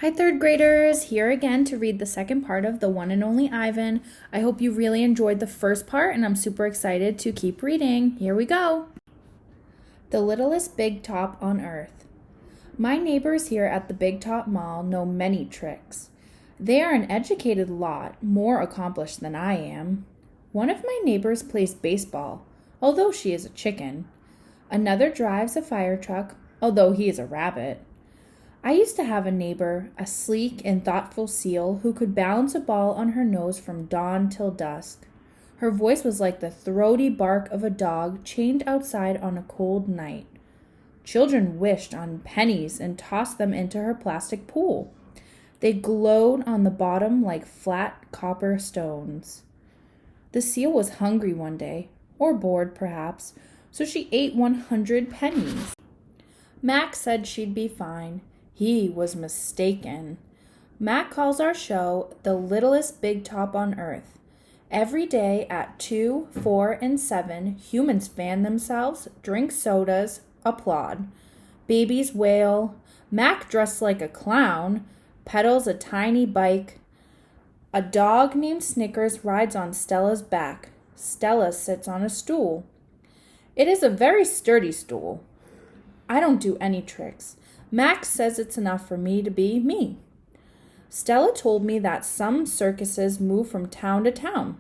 Hi, third graders. Here again to read the second part of The One and Only Ivan. I hope you really enjoyed the first part, and I'm super excited to keep reading. Here we go. The Littlest Big Top on Earth. My neighbors here at the Big Top Mall know many tricks. They are an educated lot, more accomplished than I am. One of my neighbors plays baseball, although she is a chicken. Another drives a fire truck, although he is a rabbit. I used to have a neighbor, a sleek and thoughtful seal who could balance a ball on her nose from dawn till dusk. Her voice was like the throaty bark of a dog chained outside on a cold night. Children wished on pennies and tossed them into her plastic pool. They glowed on the bottom like flat copper stones. The seal was hungry one day, or bored perhaps, so she ate 100 pennies. Max said she'd be fine. He was mistaken. Mac calls our show The Littlest Big Top on Earth. Every day at 2, 4, and 7, humans fan themselves, drink sodas, applaud. Babies wail. Mac, dressed like a clown, pedals a tiny bike. A dog named Snickers rides on Stella's back. Stella sits on a stool. It is a very sturdy stool. I don't do any tricks. Max says it's enough for me to be me. Stella told me that some circuses move from town to town.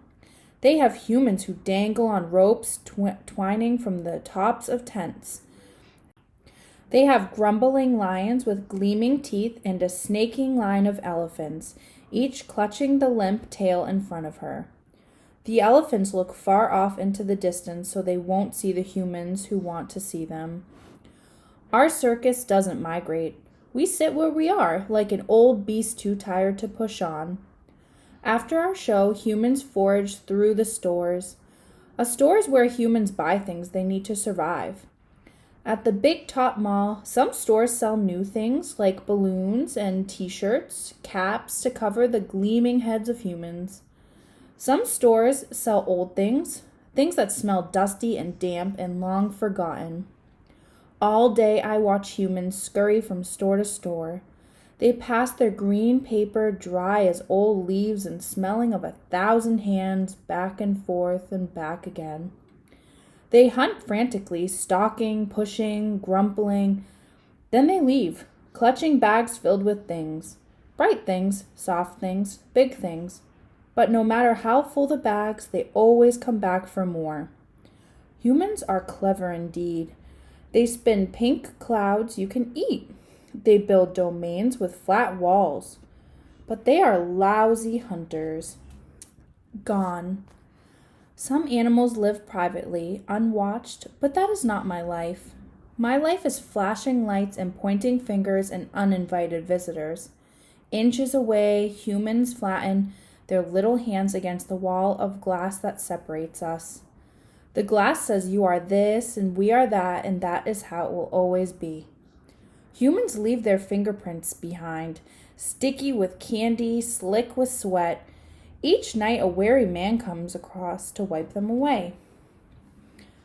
They have humans who dangle on ropes twining from the tops of tents. They have grumbling lions with gleaming teeth and a snaking line of elephants, each clutching the limp tail in front of her. The elephants look far off into the distance so they won't see the humans who want to see them. Our circus doesn't migrate. We sit where we are, like an old beast too tired to push on. After our show, humans forage through the stores. A store is where humans buy things they need to survive. At the Big Top Mall, some stores sell new things like balloons and t-shirts, caps to cover the gleaming heads of humans. Some stores sell old things that smell dusty and damp and long forgotten. All day I watch humans scurry from store to store. They pass their green paper dry as old leaves and smelling of 1,000 hands, back and forth and back again. They hunt frantically, stalking, pushing, grumbling. Then they leave, clutching bags filled with things. Bright things, soft things, big things. But no matter how full the bags, they always come back for more. Humans are clever indeed. They spin pink clouds you can eat. They build domains with flat walls. But they are lousy hunters. Gone. Some animals live privately, unwatched, but that is not my life. My life is flashing lights and pointing fingers and uninvited visitors. Inches away, humans flatten their little hands against the wall of glass that separates us. The glass says you are this and we are that, and that is how it will always be. Humans leave their fingerprints behind, sticky with candy, slick with sweat. Each night a wary man comes across to wipe them away.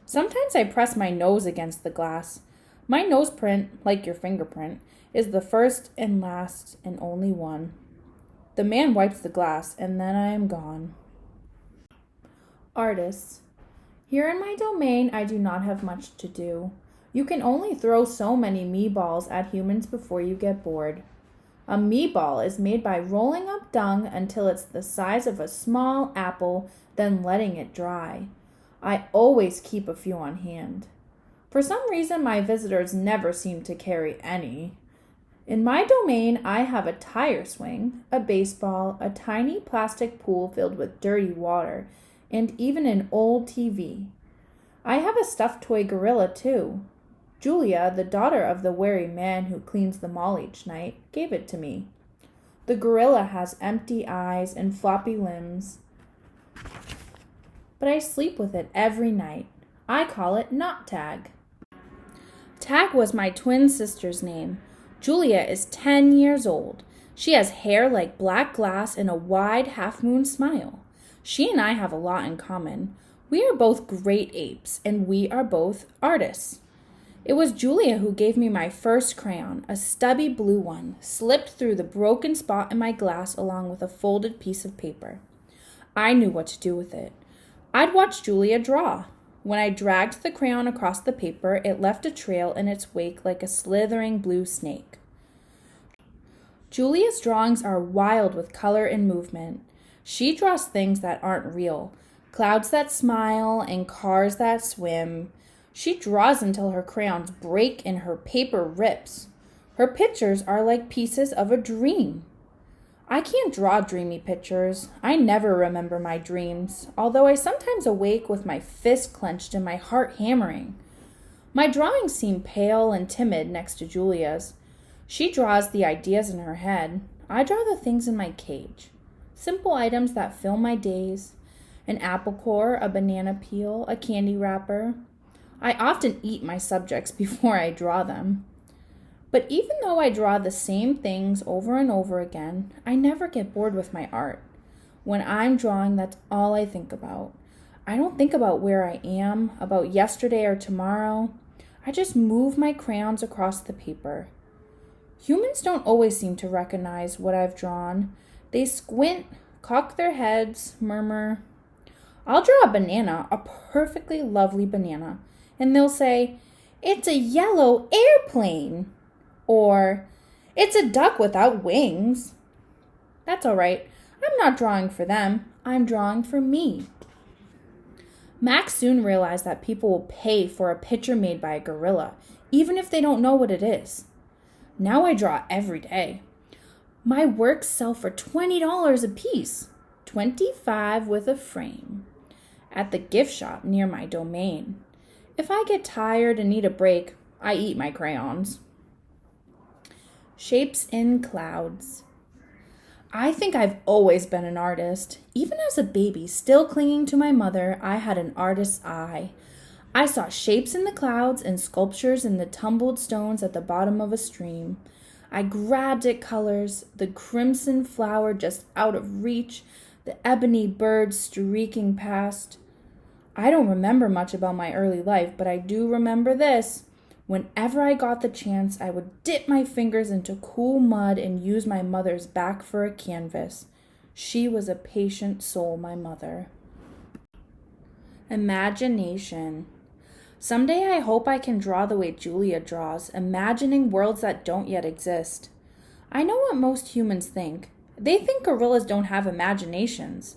Sometimes I press my nose against the glass. My nose print, like your fingerprint, is the first and last and only one. The man wipes the glass, and then I am gone. Artists. Here in my domain, I do not have much to do. You can only throw so many meatballs at humans before you get bored. A meatball is made by rolling up dung until it's the size of a small apple, then letting it dry. I always keep a few on hand. For some reason, my visitors never seem to carry any. In my domain, I have a tire swing, a baseball, a tiny plastic pool filled with dirty water, and even an old TV. I have a stuffed toy gorilla, too. Julia, the daughter of the wary man who cleans the mall each night, gave it to me. The gorilla has empty eyes and floppy limbs, but I sleep with it every night. I call it Not Tag. Tag was my twin sister's name. Julia is 10 years old. She has hair like black glass and a wide half-moon smile. She and I have a lot in common. We are both great apes, and we are both artists. It was Julia who gave me my first crayon, a stubby blue one, slipped through the broken spot in my glass along with a folded piece of paper. I knew what to do with it. I'd watch Julia draw. When I dragged the crayon across the paper, it left a trail in its wake like a slithering blue snake. Julia's drawings are wild with color and movement. She draws things that aren't real, clouds that smile and cars that swim. She draws until her crayons break and her paper rips. Her pictures are like pieces of a dream. I can't draw dreamy pictures. I never remember my dreams, although I sometimes awake with my fist clenched and my heart hammering. My drawings seem pale and timid next to Julia's. She draws the ideas in her head. I draw the things in my cage. Simple items that fill my days. An apple core, a banana peel, a candy wrapper. I often eat my subjects before I draw them. But even though I draw the same things over and over again, I never get bored with my art. When I'm drawing, that's all I think about. I don't think about where I am, about yesterday or tomorrow. I just move my crayons across the paper. Humans don't always seem to recognize what I've drawn. They squint, cock their heads, murmur. I'll draw a banana, a perfectly lovely banana, and they'll say, "It's a yellow airplane." Or, "It's a duck without wings." That's all right. I'm not drawing for them. I'm drawing for me. Max soon realized that people will pay for a picture made by a gorilla, even if they don't know what it is. Now I draw every day. My works sell for $20 a piece, $25 with a frame, at the gift shop near my domain. If I get tired and need a break, I eat my crayons. Shapes in clouds. I think I've always been an artist. Even as a baby, still clinging to my mother, I had an artist's eye. I saw shapes in the clouds and sculptures in the tumbled stones at the bottom of a stream. I grabbed at colors, the crimson flower just out of reach, the ebony bird streaking past. I don't remember much about my early life, but I do remember this. Whenever I got the chance, I would dip my fingers into cool mud and use my mother's back for a canvas. She was a patient soul, my mother. Imagination. Someday I hope I can draw the way Julia draws, imagining worlds that don't yet exist. I know what most humans think. They think gorillas don't have imaginations.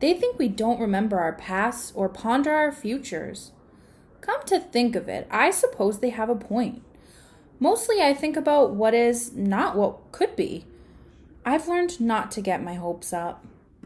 They think we don't remember our pasts or ponder our futures. Come to think of it, I suppose they have a point. Mostly I think about what is, not what could be. I've learned not to get my hopes up.